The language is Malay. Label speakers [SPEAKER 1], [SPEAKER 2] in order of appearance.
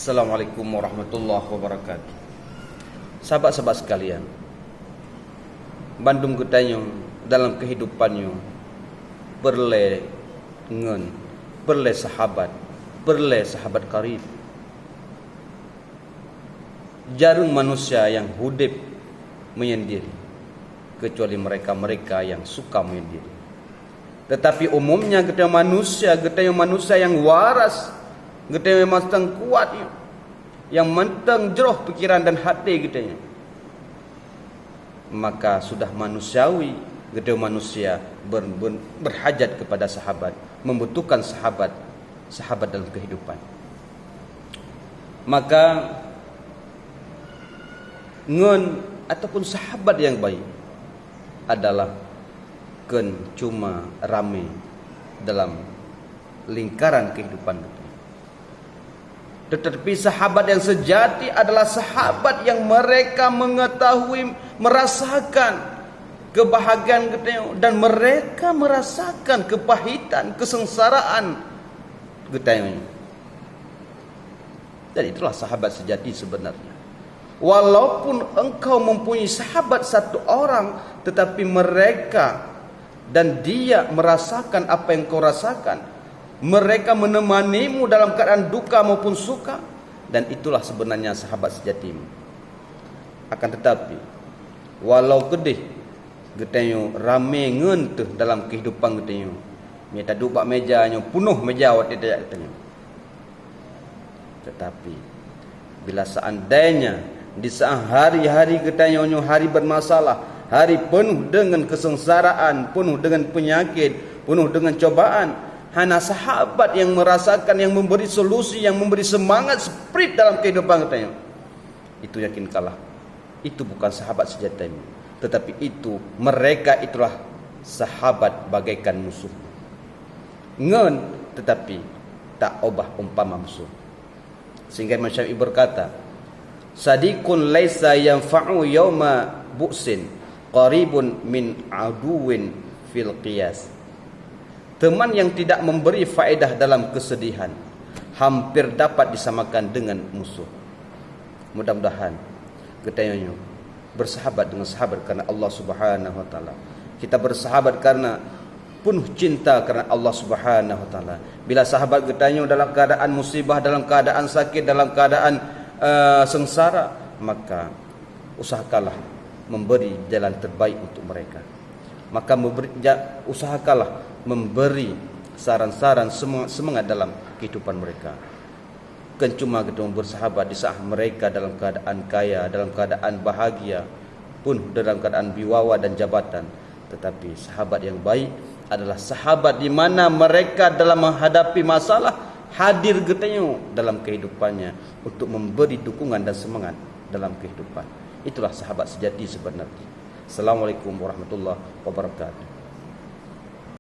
[SPEAKER 1] Assalamualaikum warahmatullahi wabarakatuh. Sahabat-sahabat sekalian, Bandung getanyo dalam kehidupannya perle ngen, perle sahabat karib. Jarang manusia yang hidup menyendiri kecuali mereka-mereka yang suka menyendiri. Tetapi umumnya getanyo manusia yang waras, getanyo yang kuat, yang mentang jeroh pikiran dan hati getanyo, maka sudah manusiawi getanyo manusia berhajat kepada sahabat, membutuhkan sahabat dalam kehidupan. Maka ngen ataupun sahabat yang baik adalah ken cuma rame dalam lingkaran kehidupan kita. Tetapi sahabat yang sejati adalah sahabat yang mereka mengetahui, merasakan kebahagiaan kita, dan mereka merasakan kepahitan, kesengsaraan kita. Dan itulah sahabat sejati sebenarnya. Walaupun engkau mempunyai sahabat satu orang, tetapi mereka dan dia merasakan apa yang kau rasakan, mereka menemanimu dalam keadaan duka maupun suka, dan itulah sebenarnya sahabat sejatimu. Akan tetapi walau gedih getanyo rame ngenteh dalam kehidupan getanyo, minta duduk mejanya penuh meja awak tidak getanyo, tetapi bila seandainya di saat hari-hari getanyo hari bermasalah, hari penuh dengan kesengsaraan, penuh dengan penyakit, penuh dengan cobaan, hanya sahabat yang merasakan, yang memberi solusi, yang memberi semangat, spirit dalam kehidupan kita, itu yakin kalah. Itu bukan sahabat sejatimu, tetapi mereka itulah sahabat bagaikan musuh. Ngen tetapi tak obah umpama musuh. Sehingga Imam Syafi'i berkata, sadiqun laisa yanfa'u yawma bu'sin qaribun min aduwin fil qiyas. Teman yang tidak memberi faedah dalam kesedihan hampir dapat disamakan dengan musuh. Mudah-mudahan getanyo bersahabat dengan sahabat karena Allah Subhanahu wa taala. Kita bersahabat karena penuh cinta karena Allah Subhanahu wa taala. Bila sahabat getanyo dalam keadaan musibah, dalam keadaan sakit, dalam keadaan sengsara, maka usahakanlah memberi jalan terbaik untuk mereka. Maka usahakanlah memberi saran-saran semangat dalam kehidupan mereka. Kan cuma kita bersahabat di saat mereka dalam keadaan kaya, dalam keadaan bahagia, pun dalam keadaan biwawa dan jabatan. Tetapi sahabat yang baik adalah sahabat di mana mereka dalam menghadapi masalah hadir getanyo dalam kehidupannya untuk memberi dukungan dan semangat dalam kehidupan. Itulah sahabat sejati sebenarnya. Assalamualaikum warahmatullahi wabarakatuh.